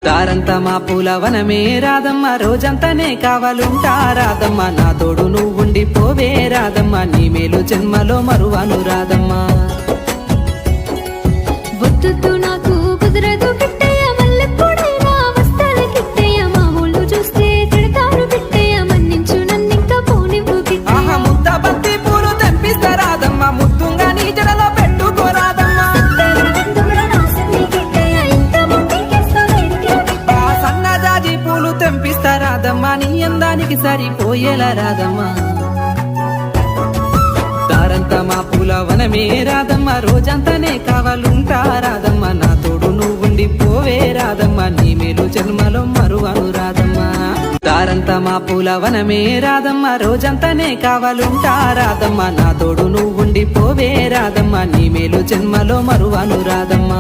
దారంతా మా పూలవనమే రాదమ్మ, రోజంతానే కావాలుంటా రాదమ్మ, నా తోడు నువ్వుండి పోవే రాదమ్మ, నీ మేలు జన్మలో మరువను రాదమ్మ. వద్దు నాకు కుదరదు పిట్టయ్య, మల్లెపూడైనా వస్తాల కిట్టయ్య, మా ఊళ్ళు చూస్తే తిడతారు పిట్టయ్య, మన్నించు నన్నింకా పోనివ్వు కిట్టయ్య. ఆహా ముద్ద బంతి పూలు తెంపిస్తా రాదమ్మ, ముద్దుంగా నీ జడలో పెట్టుకోరాదమ్మ. సన్నజాజి పూలు తెంపిస్తా రాదమ్మ, నీ అందానికి సరిపోయేలా రాదమ్మ. దారంతా మా పూలవనమే రాదమ్మ, రోజంతానే కావాలుంటా రాదమ్మ, నా తోడు నువ్వుండి పోవే రాదమ్మ, నీ మేలు జన్మలో మరువను రాదమ్మ. దారంతా మా పూలవనమే రాదమ్మ, రోజంతానే కావాలుంటా రాదమ్మ, నా తోడు నువ్వుండి పోవే రాదమ్మ, నీ మేలు జన్మలో మరువను రాదమ్మ.